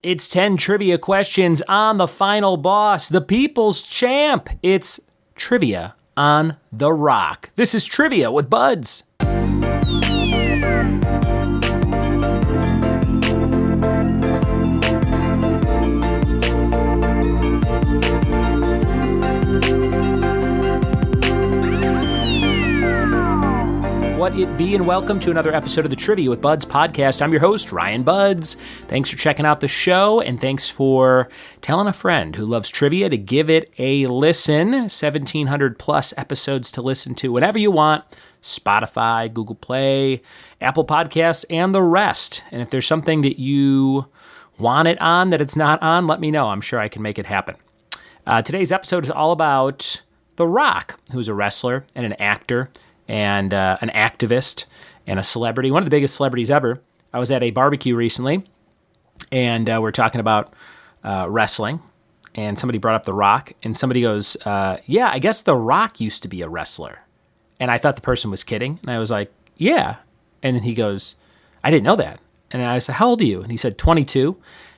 It's 10 trivia questions on the final boss, the people's champ. It's trivia on The Rock. This is Trivia with Buds. What it be, and welcome to another episode of the Trivia with Buds podcast. I'm your host, Ryan Buds. Thanks for checking out the show, and thanks for telling a friend who loves trivia to give it a listen. 1,700 plus episodes to listen to whenever you want. Spotify, Google Play, Apple Podcasts, and the rest. And if there's something that you want it on that it's not on, let me know. I'm sure I can make it happen. Today's episode is all about The Rock, who's a wrestler and an actor and an activist and a celebrity, one of the biggest celebrities ever. I was at a barbecue recently, and we're talking about wrestling, and somebody brought up The Rock, and somebody goes, yeah, I guess The Rock used to be a wrestler. And I thought the person was kidding, and I was like, yeah. And then he goes, I didn't know that. And I said, how old are you? And he said, 22.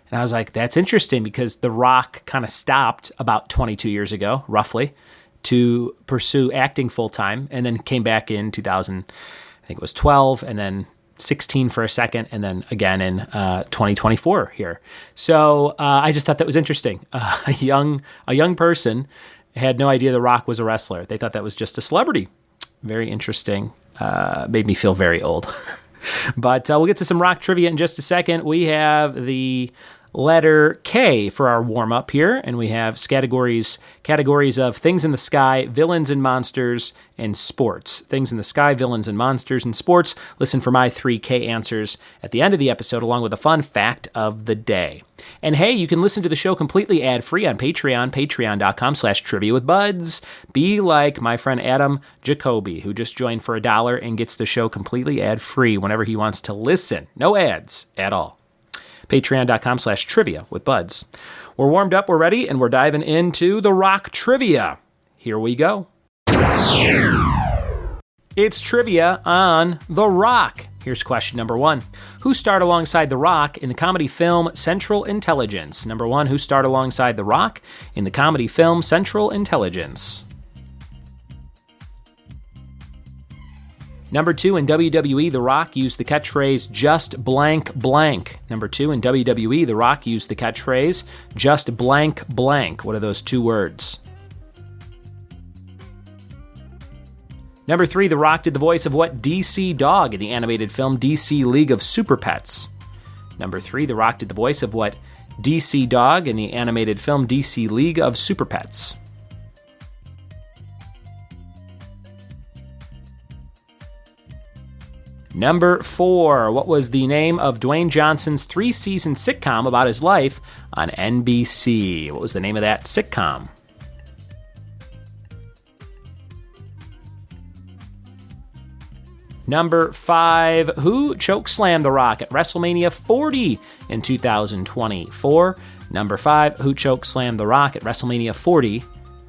And I was like, that's interesting, because The Rock kind of stopped about 22 years ago, roughly, to pursue acting full-time, and then came back in 2000, I think it was 12, and then 16 for a second, and then again in 2024 here. So I just thought that was interesting. A young person had no idea The Rock was a wrestler. They thought that was just a celebrity. Very interesting. Made me feel very old. But we'll get to some Rock trivia in just a second. We have the letter K for our warm-up here, and we have categories of things in the sky, villains and monsters, and sports. Things in the sky, villains and monsters, and sports. Listen for my 3 K answers at the end of the episode, along with a fun fact of the day. And hey, you can listen to the show completely ad-free on Patreon, patreon.com/triviawithbuds. Be like my friend Adam Jacoby, who just joined for $1 and gets the show completely ad-free whenever he wants to listen. No ads at all. Patreon.com/triviawithbuds. We're warmed up, we're ready, and we're diving into The Rock trivia. Here we go. It's trivia on The Rock. Here's question number 1. Who starred alongside The Rock in the comedy film Central Intelligence? Number 1, who starred alongside The Rock in the comedy film Central Intelligence? Number 2, in WWE, The Rock used the catchphrase, just blank blank. Number 2, in WWE, The Rock used the catchphrase, just blank blank. What are those 2 words? Number 3, The Rock did the voice of what DC dog in the animated film DC League of Super Pets? Number 3, The Rock did the voice of what DC dog in the animated film DC League of Super Pets? Number 4, what was the name of Dwayne Johnson's 3-season sitcom about his life on NBC? What was the name of that sitcom? Number 5, who chokeslammed The Rock at WrestleMania 40 in 2024? Number 5, who chokeslammed The Rock at WrestleMania 40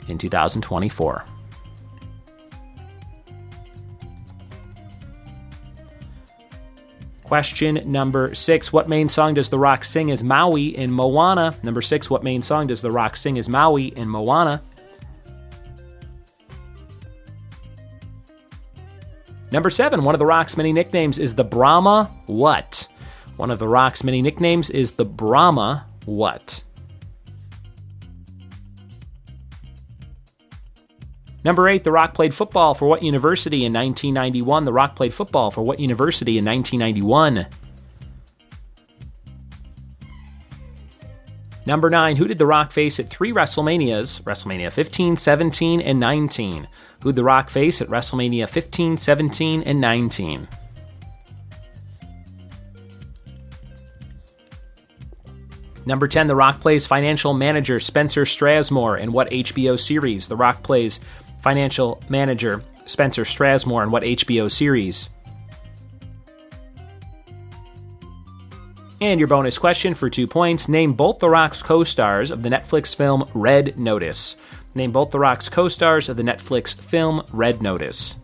in 2024? Question number 6, what main song does The Rock sing as Maui in Moana? Number 6, what main song does The Rock sing as Maui in Moana? Number 7, one of The Rock's many nicknames is the Brahma what? One of The Rock's many nicknames is the Brahma what? Number 8, The Rock played football for what university in 1991? The Rock played football for what university in 1991? Number 9, who did The Rock face at 3 WrestleManias? WrestleMania 15, 17, and 19. Who did The Rock face at WrestleMania 15, 17, and 19? Number 10, The Rock plays financial manager Spencer Strasmore in what HBO series? The Rock plays financial manager Spencer Strasmore in what HBO series? And your bonus question for 2 points. Name both The Rock's co-stars of the Netflix film Red Notice. Name both The Rock's co-stars of the Netflix film Red Notice.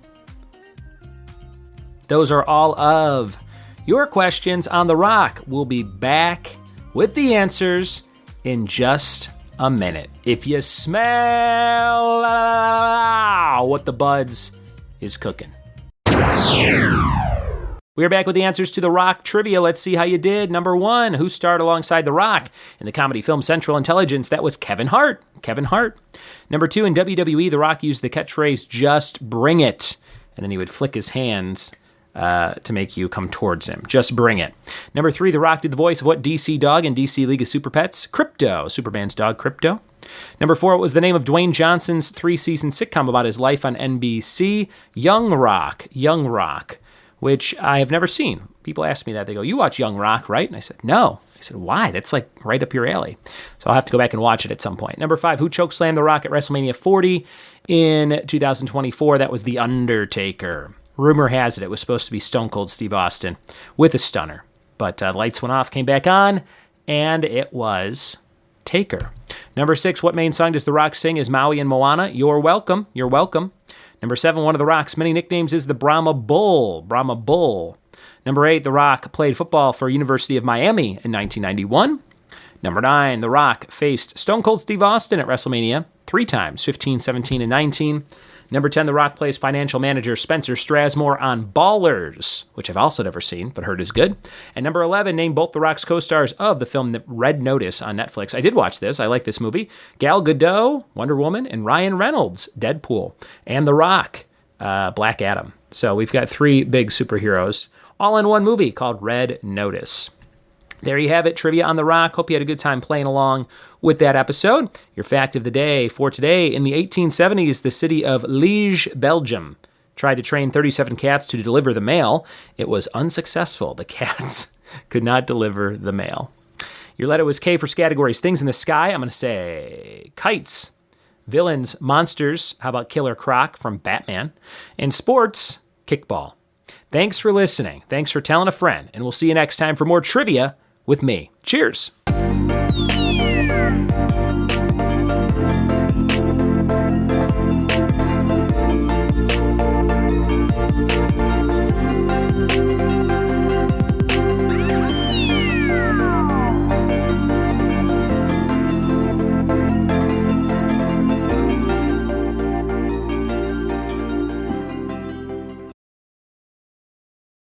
Those are all of your questions on The Rock. We'll be back with the answers in just a minute. If you smell what the Buds is cooking. We are back with the answers to The Rock trivia. Let's see how you did. Number 1, who starred alongside The Rock in the comedy film Central Intelligence? That was Kevin Hart. Kevin Hart. Number 2, in WWE, The Rock used the catchphrase, "Just bring it." And then he would flick his hands to make you come towards him. Just bring it. Number 3, The Rock did the voice of what DC dog in DC League of Super Pets? Crypto. Superman's dog, Crypto. Number 4, what was the name of Dwayne Johnson's 3-season sitcom about his life on NBC? Young Rock. Young Rock, which I have never seen. People ask me that. They go, "You watch Young Rock, right?" And I said, "No." I said, "Why? That's like right up your alley." So I'll have to go back and watch it at some point. Number 5, who chokeslammed The Rock at WrestleMania 40 in 2024? That was The Undertaker. Rumor has it was supposed to be Stone Cold Steve Austin with a stunner. But lights went off, came back on, and it was Taker. Number 6, what main song does The Rock sing as Maui in Moana? You're Welcome. You're Welcome. Number 7, one of The Rock's many nicknames is the Brahma Bull. Brahma Bull. Number 8, The Rock played football for University of Miami in 1991. Number 9, The Rock faced Stone Cold Steve Austin at WrestleMania 3 times, 15, 17, and 19. Number 10, The Rock plays financial manager Spencer Strasmore on Ballers, which I've also never seen, but heard is good. And number 11, name both The Rock's co-stars of the film Red Notice on Netflix. I did watch this. I like this movie. Gal Gadot, Wonder Woman, and Ryan Reynolds, Deadpool. And The Rock, Black Adam. So we've got 3 big superheroes all in one movie called Red Notice. There you have it, trivia on The Rock. Hope you had a good time playing along with that episode. Your fact of the day for today: in the 1870s, the city of Liege, Belgium, tried to train 37 cats to deliver the mail. It was unsuccessful. The cats could not deliver the mail. Your letter was K for categories. Things in the sky, I'm going to say kites. Villains, monsters. How about Killer Croc from Batman? And sports, kickball. Thanks for listening. Thanks for telling a friend. And we'll see you next time for more trivia with me. Cheers.